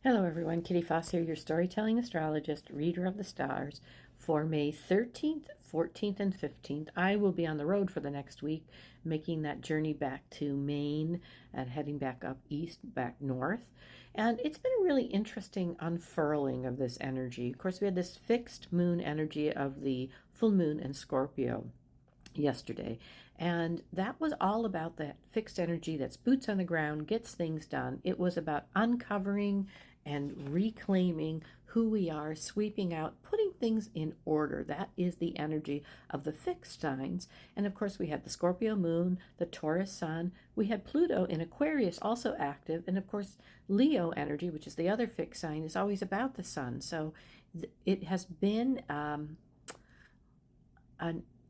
Hello, everyone. Kitty Foss here, your storytelling astrologist, reader of the stars, for May 13th, 14th, and 15th. I will be on the road for the next week, making that journey back to Maine and heading back up east, back north. And it's been a really interesting unfurling of this energy. Of course, we had this fixed moon energy of the full moon in Scorpio yesterday. And that was all about that fixed energy that's boots on the ground, gets things done. It was about uncovering and reclaiming who we are, sweeping out, putting things in order. That is the energy of the fixed signs. And of course, we had the Scorpio moon, the Taurus sun. We had Pluto in Aquarius also active. And of course, Leo energy, which is the other fixed sign, is always about the sun. So it has been an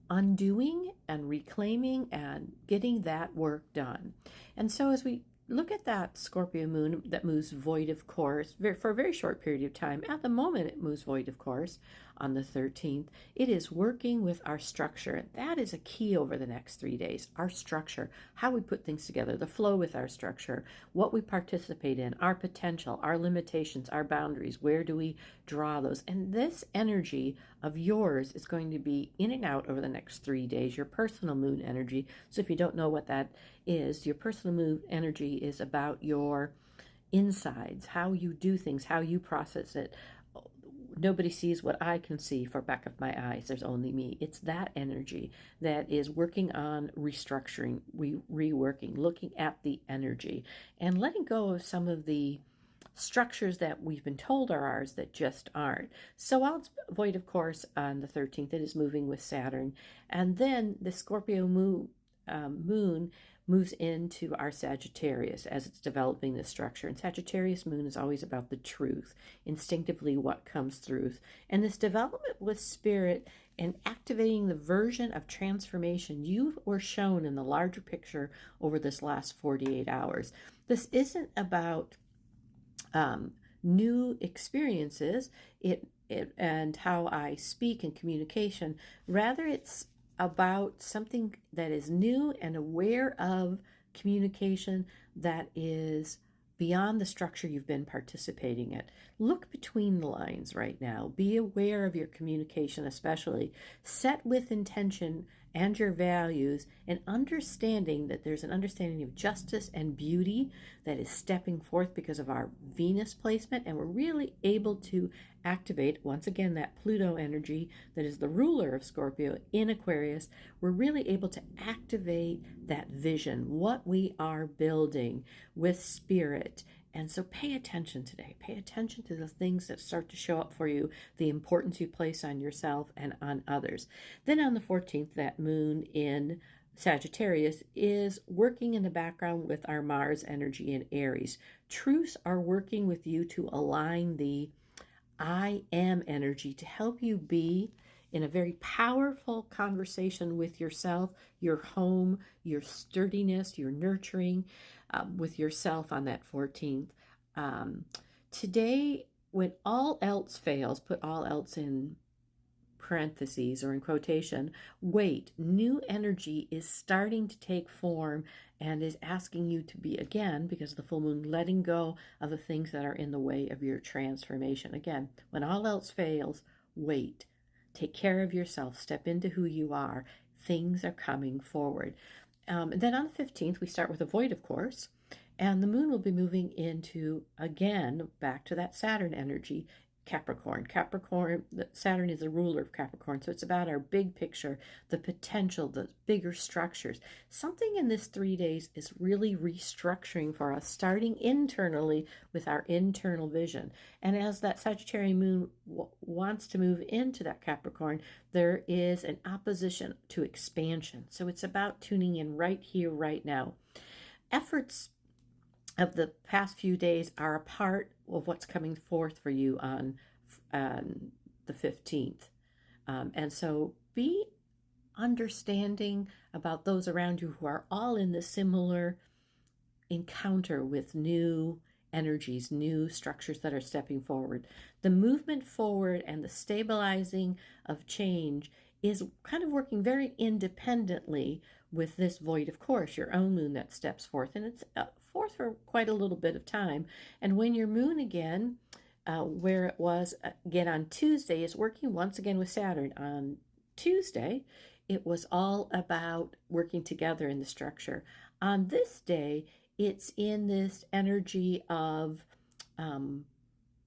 undoing and reclaiming and getting that work done. And so as we look at that Scorpio moon that moves void of course for a very short period of time, at the moment it moves void of course on the 13th, it is working with our structure. That is a key over the next 3 days. Our structure, how we put things together, the flow with our structure, what we participate in, our potential, our limitations, our boundaries, where do we draw those? And this energy of yours is going to be in and out over the next 3 days, your personal moon energy. So if you don't know what that is, your personal moon energy is about your insides, how you do things, how you process it. Nobody sees what I can see for back of my eyes. There's only me. It's that energy that is working on restructuring, reworking, looking at the energy and letting go of some of the structures that we've been told are ours that just aren't. So while it's void, of course, on the 13th, it is moving with Saturn. And then the Scorpio moon moves into our Sagittarius as it's developing this structure. And Sagittarius moon is always about the truth, instinctively what comes through. And this development with spirit and activating the version of transformation you were shown in the larger picture over this last 48 hours. This isn't about new experiences and how I speak and communication. Rather, it's about something that is new and aware of communication that is beyond the structure you've been participating in. Look between the lines right now. Be aware of your communication, especially. Set with intention and your values, and understanding that there's an understanding of justice and beauty that is stepping forth because of our Venus placement, and we're really able to activate, once again, that Pluto energy that is the ruler of Scorpio in Aquarius. We're really able to activate that vision, what we are building with spirit. And so pay attention today. Pay attention to the things that start to show up for you, the importance you place on yourself and on others. Then on the 14th, that moon in Sagittarius is working in the background with our Mars energy in Aries. Truths are working with you to align the I am energy to help you be in a very powerful conversation with yourself, your home, your sturdiness, your nurturing with yourself on that 14th. Today, when all else fails, put all else in parentheses or in quotation, wait, new energy is starting to take form and is asking you to be, again, because of the full moon, letting go of the things that are in the way of your transformation. Again, when all else fails, wait. Take care of yourself. Step into who you are. Things are coming forward. And then on the 15th, we start with a void, of course, and the moon will be moving into, again, back to that Saturn energy, Capricorn. Saturn is the ruler of Capricorn, so it's about our big picture, the potential, the bigger structures. Something in this 3 days is really restructuring for us, starting internally with our internal vision. And as that Sagittarius moon wants to move into that Capricorn, there is an opposition to expansion. So it's about tuning in right here, right now. Efforts of the past few days are a part of what's coming forth for you on the 15th. And so be understanding about those around you who are all in the similar encounter with new energies, new structures that are stepping forward. The movement forward and the stabilizing of change is kind of working very independently with this void, of course, your own moon that steps forth. And it's forth for quite a little bit of time. And when your moon again, where it was again on Tuesday, is working once again with Saturn on Tuesday, it was all about working together in the structure. On this day, it's in this energy of um,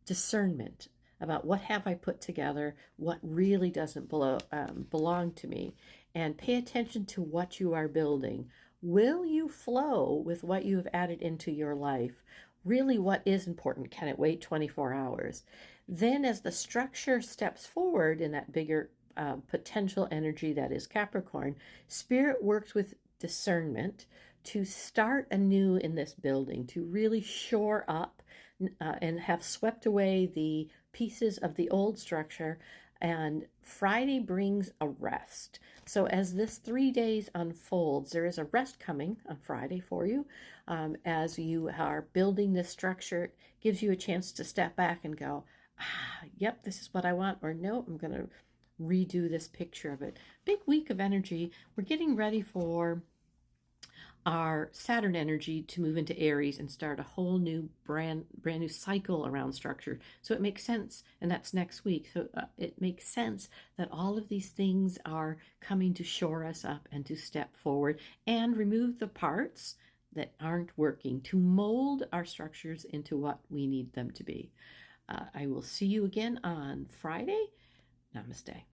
discernment about what have I put together, what really doesn't belong to me, and pay attention to what you are building. Will you flow with what you have added into your life? Really, what is important? Can it wait 24 hours? Then, as the structure steps forward in that bigger potential energy that is Capricorn, Spirit works with discernment to start anew in this building, to really shore up and have swept away the pieces of the old structure. And Friday brings a rest. So, as this 3 days unfolds, there is a rest coming on Friday for you. As you are building this structure, it gives you a chance to step back and go, yep, this is what I want, or no, I'm going to redo this picture of it. Big week of energy. We're getting ready for our Saturn energy to move into Aries and start a whole new brand new cycle around structure. So it makes sense, and that's next week. So it makes sense that all of these things are coming to shore us up and to step forward and remove the parts that aren't working to mold our structures into what we need them to be. I will see you again on Friday. Namaste.